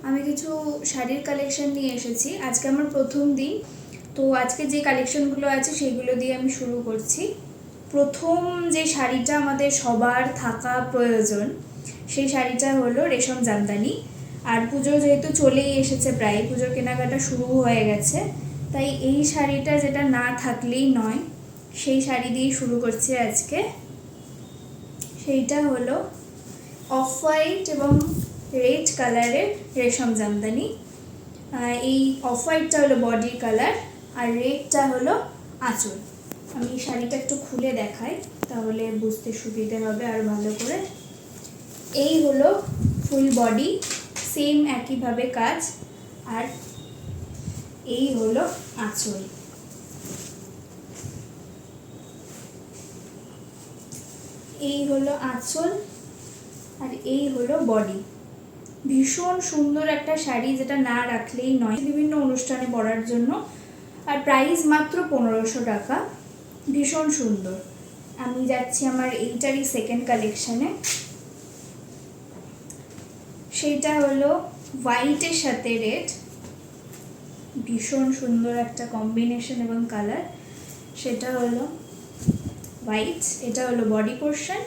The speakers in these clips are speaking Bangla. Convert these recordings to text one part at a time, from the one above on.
আমি কিছু শাড়ির কালেকশন নিয়ে এসেছি। আজকে আমার প্রথম দিন, তো আজকে যে কালেকশনগুলো আছে সেইগুলো দিয়ে আমি শুরু করছি। প্রথম যে শাড়িটা আমাদের সবার থাকা প্রয়োজন, সেই শাড়িটা হলো রেশম জামদানি। আর পুজো যেহেতু চলেই এসেছে, প্রায় পুজোর কেনাকাটা শুরু হয়ে গেছে, তাই এই শাড়িটা যেটা না থাকলেই নয়, সেই শাড়ি দিয়েই শুরু করছি আজকে। সেইটা হলো অফ হোয়াইট এবং রেড কালারের রেশম জামদানি। এই অফ হোয়াইটটা হলো বডি কালার আর রেডটা হলো আঁচল। আমি শাড়িটা একটু খুলে দেখাই, তাহলে বুঝতে সুবিধে হবে আর ভালো করে। এই হলো ফুল বডি, সেম একইভাবে কাজ। আর এই হলো আঁচল। এই হলো আঁচল আর এই হলো বডি। ভীষণ সুন্দর একটা শাড়ি, যেটা না রাখলেই নয় বিভিন্ন অনুষ্ঠানে পরার জন্য। আর প্রাইস মাত্র 1500 টাকা। ভীষণ সুন্দর। আমি যাচ্ছি আমার এইটারই সেকেন্ড কালেকশানে। সেটা হলো হোয়াইটের সাথে রেড, ভীষণ সুন্দর একটা কম্বিনেশন এবং কালার। সেটা হলো হোয়াইট, এটা হলো বডি পোর্শন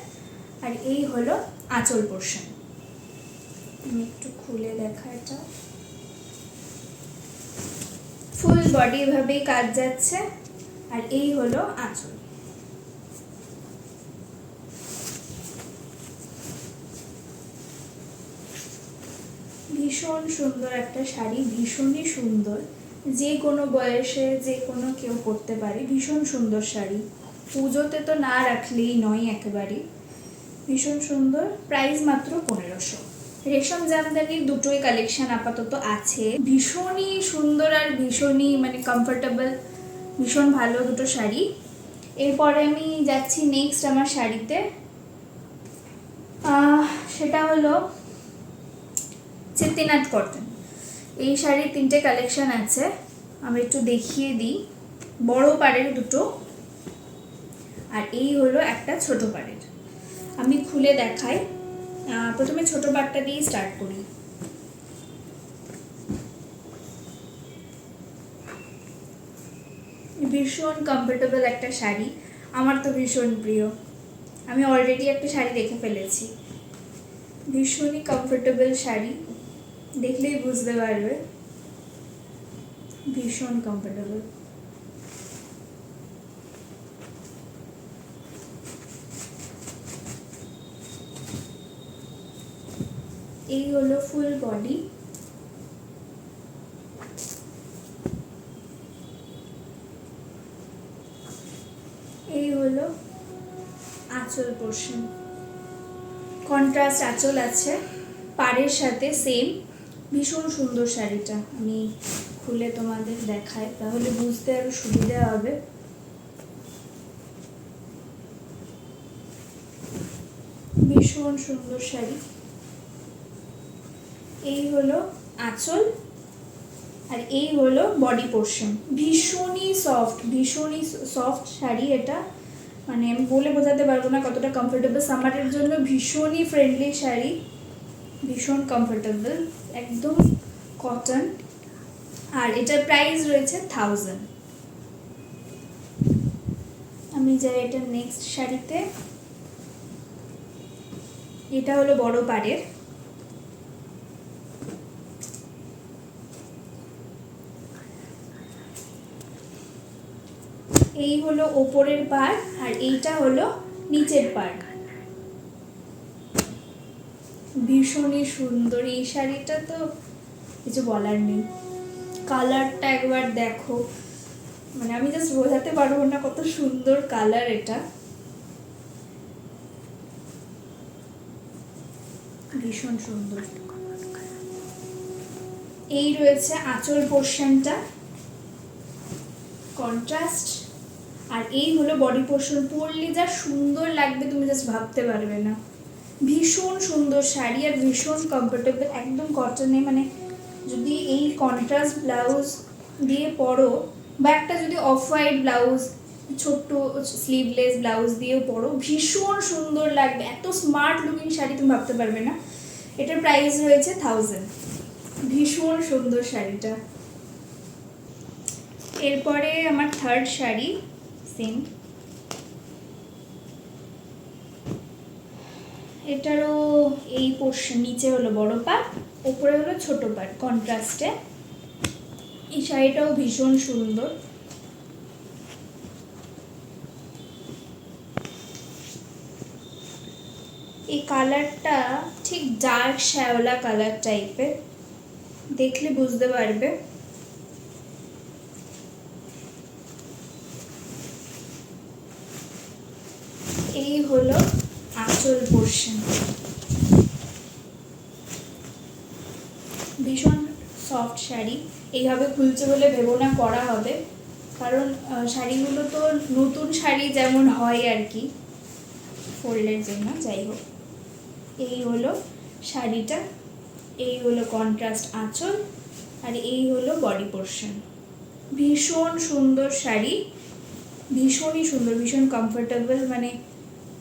আর এই হলো আঁচল পোর্শন। আমি একটু খুলে দেখা, এটা ফুল বডি ভাবেই কাজ যাচ্ছে। আর এই হলো আঁচল। ভীষণ সুন্দর একটা শাড়ি, ভীষণই সুন্দর। যে কোনো বয়সে যে কোনো কেউ পরতে পারে। ভীষণ সুন্দর শাড়ি, পুজোতে তো না রাখলেই নয় একেবারে। ভীষণ সুন্দর। প্রাইস মাত্র 1500। রেশম জামদানির দুটোই কালেকশন আপাতত আছে। ভীষণই সুন্দর আর ভীষণই কমফোর্টেবল, ভীষণ ভালো দুটো শাড়ি। এরপরে আমি যাচ্ছি নেক্সট আমার শাড়িতে। সেটা হলো চেতিনাথ কটন। এই শাড়ির 3টে কালেকশন আছে, আমি একটু দেখিয়ে দিই। বড় পাড়ের দুটো আর এই হলো একটা ছোট পাড়ের। আমি খুলে দেখাই। প্রথমে ছোট পাড়টা দিয়ে স্টার্ট করি। ভীষণ কমফোর্টেবল একটা শাড়ি, আমার তো ভীষণ প্রিয়। আমি অলরেডি একটা শাড়ি দেখে ফেলেছি। ভীষণই কমফোর্টেবল শাড়ি, দেখলেই বুঝতে পারবে। ভীষণ কমফোর্টেবল। এই হলো ফুল বডি। এই হলো আঁচল পোর্শন, কন্ট্রাস্ট আঁচল আছে পাড়ের সাথে সেম। ভীষণ সুন্দর শাড়িটা, আমি খুলে তোমাদের দেখাই, তাহলে বুঝতে আরো সুবিধা হবে। ভীষণ সুন্দর শাড়ি। এই হলো আঁচল আর এই হলো বডি পোর্শন। ভীষণই সফট শাড়ি এটা, আমি বলে বোঝাতে পারবো না কতটা কমফোর্টেবল। সামারের জন্য ভীষণই ফ্রেন্ডলি শাড়ি, ভীষণ কমফোর্টেবল, একদম কটন। আর এটার প্রাইস রয়েছে 1000। আমি যাই এটা নেক্সট শাড়িতে। এটা হলো বড় পাড়ের। এই হলো ওপরের পাড় আর এইটা হলো নিচের পাড়। ভীষণই সুন্দর এই শাড়িটা, তো কিছু বলার নেই। কালারটা একবার দেখো, আমি জাস্ট বোঝাতে পারবো না কত সুন্দর কালার এটা। ভীষণ সুন্দর। এই রয়েছে আঁচল পোর্শনটা, কন্ট্রাস্ট। আর এই হলো বডি পোর্শন। পরলে যা সুন্দর লাগবে তুমি জাস্ট ভাবতে পারবে না। ভীষণ সুন্দর শাড়ি আর ভীষণ কমফোর্টেবল, একদম কটনে। যদি এই কন্ট্রাস্ট ব্লাউজ দিয়ে পরো বা একটা যদি অফ হোয়াইট ব্লাউজ, ছোট্ট স্লিভলেস ব্লাউজ দিয়েও পরো, ভীষণ সুন্দর লাগবে। এত স্মার্ট লুকিং শাড়ি তুমি ভাবতে পারবে না। এটার প্রাইস রয়েছে 1000। ভীষণ সুন্দর শাড়িটা। এরপরে আমার থার্ড শাড়ি, সেম, এটারও এই পোর্শন, নিচে হলো বড় পাট, উপরে হলো ছোট পাট, কন্ট্রাস্টে। এই শাড়িটাও ভীষণ সুন্দর। এই কালারটা ঠিক ডার্ক শ্যাওলা কালার টাইপের, দেখলে বুঝতে পারবে। এই হলো আঁচল পোর্শন, ভীষণ সফট শাড়ি। এইভাবে খুলছে বলে ভেবো না করা হবে, কারণ শাড়িগুলো তো নতুন শাড়ি যেমন হয় আর কি, ফোল্ডের জন্য। যাই হোক, এই হলো শাড়িটা, এই হলো কন্ট্রাস্ট আঁচল, আর এই হলো বডি পোর্শন। ভীষণ সুন্দর শাড়ি, ভীষণই সুন্দর, ভীষণ কমফোর্টেবল। মানে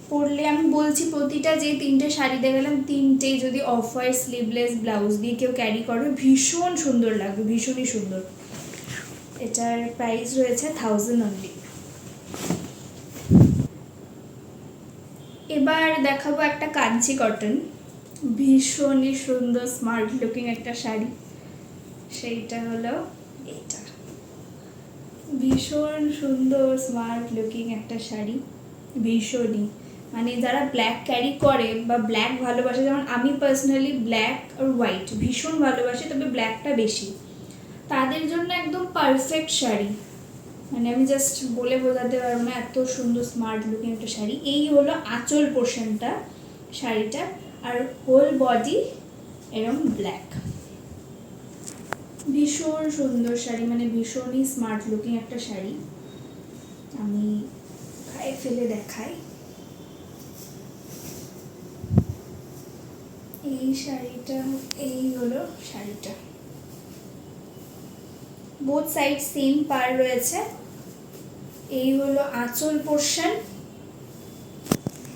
পরলে, আমি বলছি প্রতিটা যে তিনটে শাড়ি দেখালাম, তিনটেই যদি অফ হোয়াইট স্লিভলেস ব্লাউজ দিয়ে কেউ ক্যারি করে ভীষণ সুন্দর লাগবে, ভীষণই সুন্দর। এটার প্রাইস রয়েছে 1000 অনলি। এবার দেখাবো একটা কাঞ্চি কটন, ভীষণই সুন্দর স্মার্ট লুকিং একটা শাড়ি। সেইটা হলো এটা, ভীষণ সুন্দর স্মার্ট লুকিং একটা শাড়ি, ভীষণই। মানে যারা ব্ল্যাক ক্যারি করে বা ব্ল্যাক ভালোবাসে, যেমন আমি পার্সোনালি ব্ল্যাক আর হোয়াইট ভীষণ ভালোবাসি, তবে ব্ল্যাকটা বেশি, তাদের জন্য একদম পারফেক্ট শাড়ি। মানে আমি জাস্ট বলে বোঝাতে পারবো না, এত সুন্দর স্মার্ট লুকিং একটা শাড়ি। এই হলো আঁচল পোর্শনটা শাড়িটা, আর হোল বডি এরকম ব্ল্যাক। ভীষণ সুন্দর শাড়ি, মানে ভীষণই স্মার্ট লুকিং একটা শাড়ি। আমি গায়ে ফেলে দেখাই। এই শাড়িটা, এই হলো শাড়িটা, বোথ সাইড সেম পার রয়েছে। এই হলো আঁচল পোর্শন।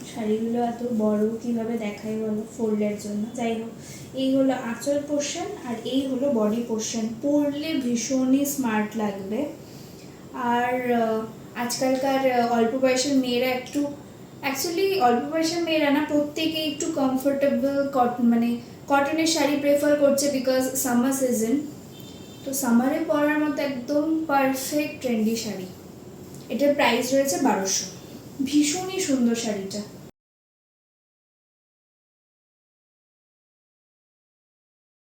শাড়িগুলো এত বড় কিভাবে দেখাই বলো ফোল্ডের জন্য, যাই হোক। এই হলো আঁচল পোর্শন, আর এই হলো বডি পোর্শন। পরলে ভীষণই স্মার্ট লাগবে। আর আজকালকার অল্প বয়সের মেয়েরা একটু, অ্যাকচুয়ালি অল্প বয়সের মেয়েরা না, প্রত্যেকেই একটু কমফোর্টেবল কটন, মানে কটনের শাড়ি প্রেফার করছে, বিকজ সামার সিজন। তো সামারে পরার মতো একদম পারফেক্ট ট্রেন্ডি শাড়ি। এটার প্রাইস রয়েছে 1200। ভীষণই সুন্দর শাড়িটা।